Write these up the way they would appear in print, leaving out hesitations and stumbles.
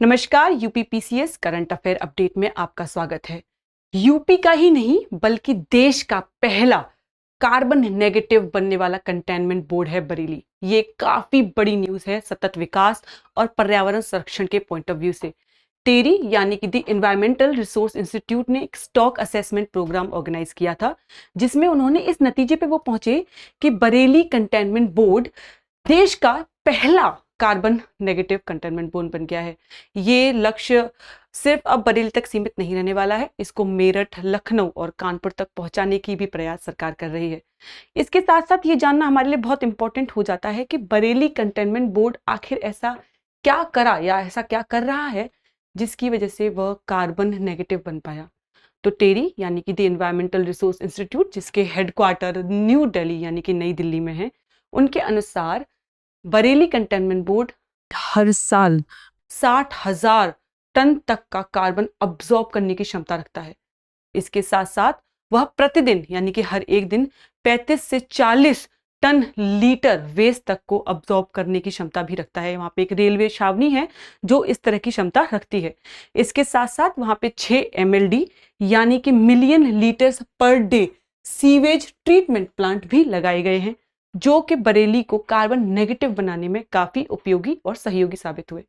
नमस्कार, UP PCS current affair update में आपका स्वागत है। यूपी का ही नहीं बल्कि देश का पहला कार्बन नेगेटिव बनने वाला कंटेनमेंट बोर्ड है बरेली। ये काफी बड़ी न्यूज है सतत विकास और पर्यावरण संरक्षण के पॉइंट ऑफ व्यू से। टेरी यानी कि द एनवायरमेंटल रिसोर्स इंस्टीट्यूट ने एक स्टॉक असेसमेंट प्रोग्राम ऑर्गेनाइज किया था, जिसमें उन्होंने इस नतीजे पे वो पहुंचे कि बरेली कंटेनमेंट बोर्ड देश का पहला कार्बन नेगेटिव कंटेनमेंट बोर्ड बन गया है। ये लक्ष्य सिर्फ अब बरेली तक सीमित नहीं रहने वाला है, इसको मेरठ, लखनऊ और कानपुर तक पहुंचाने की भी प्रयास सरकार कर रही है। इसके साथ साथ ये जानना हमारे लिए बहुत इंपॉर्टेंट हो जाता है कि बरेली कंटेनमेंट बोर्ड आखिर ऐसा क्या करा या ऐसा क्या कर रहा है जिसकी वजह से वह कार्बन नेगेटिव बन पाया। तो टेरी यानी कि द एनवायरमेंटल रिसोर्स इंस्टीट्यूट, जिसके हेडक्वार्टर न्यू दिल्ली यानी कि नई दिल्ली में है, उनके अनुसार बरेली कंटेनमेंट बोर्ड हर साल 60,000 टन तक का कार्बन अब्सॉर्ब करने की क्षमता रखता है। इसके साथ साथ वह प्रतिदिन यानी कि हर एक दिन 35 से 40 टन लीटर वेस्ट तक को अब्सॉर्ब करने की क्षमता भी रखता है। वहां पे एक रेलवे छावनी है जो इस तरह की क्षमता रखती है। इसके साथ साथ वहां पे 6 MLD यानी कि million litres per day sewage treatment plant भी लगाए गए हैं, जो कि बरेली को कार्बन नेगेटिव बनाने में काफी उपयोगी और सहयोगी साबित हुए।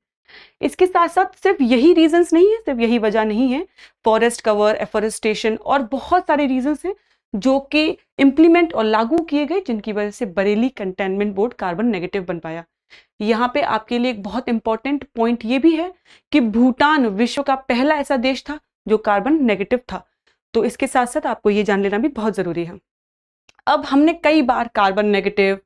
इसके साथ साथ सिर्फ यही रीजंस नहीं है, सिर्फ यही वजह नहीं है। फॉरेस्ट कवर, एफॉरेस्टेशन और बहुत सारे रीजंस हैं जो कि इंप्लीमेंट और लागू किए गए, जिनकी वजह से Bareilly containment board carbon negative बन पाया। यहाँ पे आपके लिए एक बहुत इंपॉर्टेंट पॉइंट ये भी है कि भूटान विश्व का पहला ऐसा देश था जो कार्बन नेगेटिव था। तो इसके साथ साथ आपको ये जान लेना भी बहुत जरूरी है। अब हमने कई बार कार्बन नेगेटिव,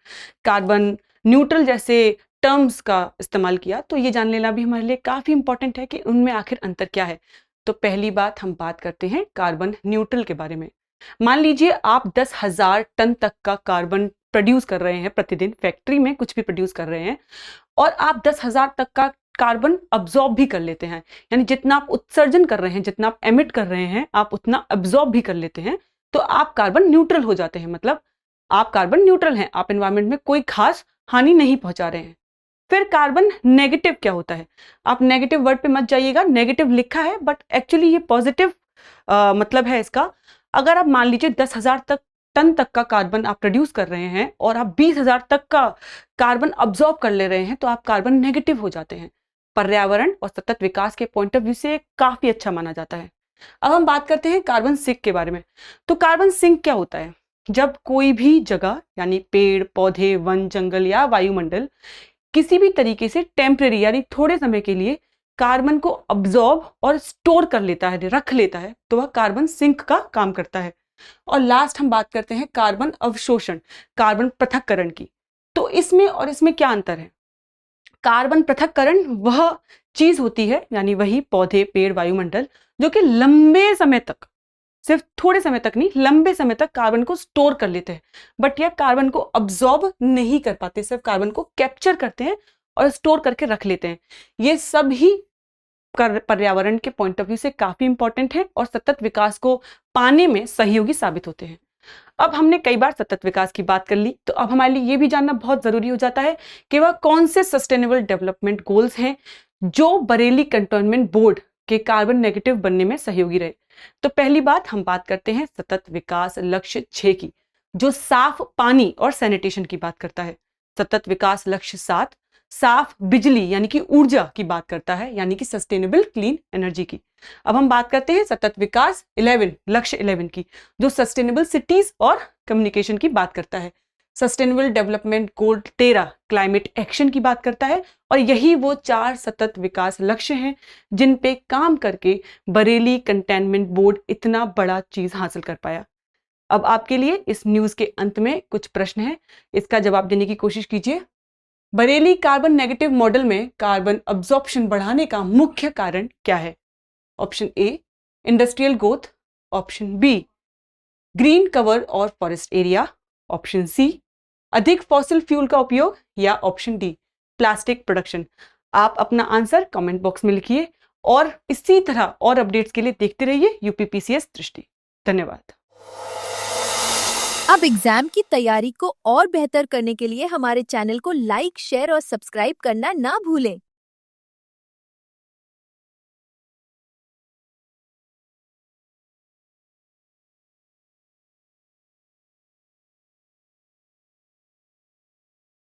कार्बन न्यूट्रल जैसे टर्म्स का इस्तेमाल किया, तो ये जान लेना भी हमारे लिए काफी इंपॉर्टेंट है कि उनमें आखिर अंतर क्या है। तो पहली बात हम बात करते हैं कार्बन न्यूट्रल के बारे में। मान लीजिए आप 10,000 टन तक का कार्बन प्रोड्यूस कर रहे हैं प्रतिदिन, फैक्ट्री में कुछ भी प्रोड्यूस कर रहे हैं, और आप 10,000 तक का कार्बन अब्सॉर्ब भी कर लेते हैं, यानी जितना आप उत्सर्जन कर रहे हैं, जितना आप एमिट कर रहे हैं, आप उतना अब्सॉर्ब भी कर लेते हैं, तो आप कार्बन न्यूट्रल हो जाते हैं। मतलब आप कार्बन न्यूट्रल हैं, आप एनवायरमेंट में कोई खास हानि नहीं पहुंचा रहे हैं। फिर कार्बन नेगेटिव क्या होता है? आप नेगेटिव वर्ड पे मत जाइएगा, नेगेटिव लिखा है बट एक्चुअली ये पॉजिटिव मतलब है इसका। अगर आप मान लीजिए 10,000 टन तक का कार्बन आप प्रोड्यूस कर रहे हैं और आप 20,000 तक का कार्बन अब्सॉर्ब कर ले रहे हैं, तो आप कार्बन नेगेटिव हो जाते हैं। पर्यावरण और सतत विकास के पॉइंट ऑफ व्यू से काफी अच्छा माना जाता है। अब हम बात करते हैं कार्बन सिंक के बारे में। तो कार्बन सिंक क्या होता है? जब कोई भी जगह यानी पेड़ पौधे, वन जंगल या वायुमंडल किसी भी तरीके से टेम्परेरी यानी थोड़े समय के लिए कार्बन को अब्सॉर्ब और स्टोर कर लेता है, रख लेता है, तो वह कार्बन सिंक का काम करता है। और लास्ट हम बात करते हैं कार्बन अवशोषण, कार्बन पृथक्करण की। तो इसमें और इसमें क्या अंतर है? कार्बन पृथक्करण वह चीज होती है, यानी वही पौधे, पेड़, वायुमंडल, जो कि लंबे समय तक, सिर्फ थोड़े समय तक नहीं, लंबे समय तक कार्बन को स्टोर कर लेते हैं, बट यह कार्बन को अब्सॉर्ब नहीं कर पाते, सिर्फ कार्बन को कैप्चर करते हैं और स्टोर करके रख लेते हैं। ये सब ही पर्यावरण के पॉइंट ऑफ व्यू से काफी इंपॉर्टेंट है और सतत विकास को पाने में सहयोगी साबित होते हैं। अब हमने कई बार सतत विकास की बात कर ली, तो अब हमारे लिए यह भी जानना बहुत जरूरी हो जाता है कि वह कौन से सस्टेनेबल डेवलपमेंट गोल्स हैं जो बरेली कंटेनमेंट बोर्ड के कार्बन नेगेटिव बनने में सहयोगी रहे। तो पहली बात हम बात करते हैं सतत विकास लक्ष्य 6 की, जो साफ पानी और सैनिटेशन की बात करता है। सतत विकास लक्ष्य 7 साफ बिजली यानी कि ऊर्जा की बात करता है, यानी कि सस्टेनेबल क्लीन एनर्जी की। अब हम बात करते हैं सतत विकास 11 लक्ष्य 11 की, जो सस्टेनेबल सिटीज और कम्युनिकेशन की बात करता है। Sustainable development goal 13 climate action की बात करता है, और यही वो 4 सतत विकास लक्ष्य हैं जिन पे काम करके बरेली कंटेनमेंट बोर्ड इतना बड़ा चीज हासिल कर पाया। अब आपके लिए इस न्यूज के अंत में कुछ प्रश्न हैं, इसका जवाब देने की कोशिश कीजिए। बरेली कार्बन नेगेटिव मॉडल में कार्बन अब्जॉर्प्शन बढ़ाने का मुख्य कारण क्या है? Option A industrial growth, option B green cover और फॉरेस्ट एरिया, ऑप्शन सी अधिक फॉसिल फ्यूल का उपयोग, या ऑप्शन डी प्लास्टिक प्रोडक्शन। आप अपना आंसर कमेंट बॉक्स में लिखिए और इसी तरह और अपडेट्स के लिए देखते रहिए यूपीपीसीएस दृष्टि। धन्यवाद। अब एग्जाम की तैयारी को और बेहतर करने के लिए हमारे चैनल को लाइक, शेयर और सब्सक्राइब करना ना भूलें।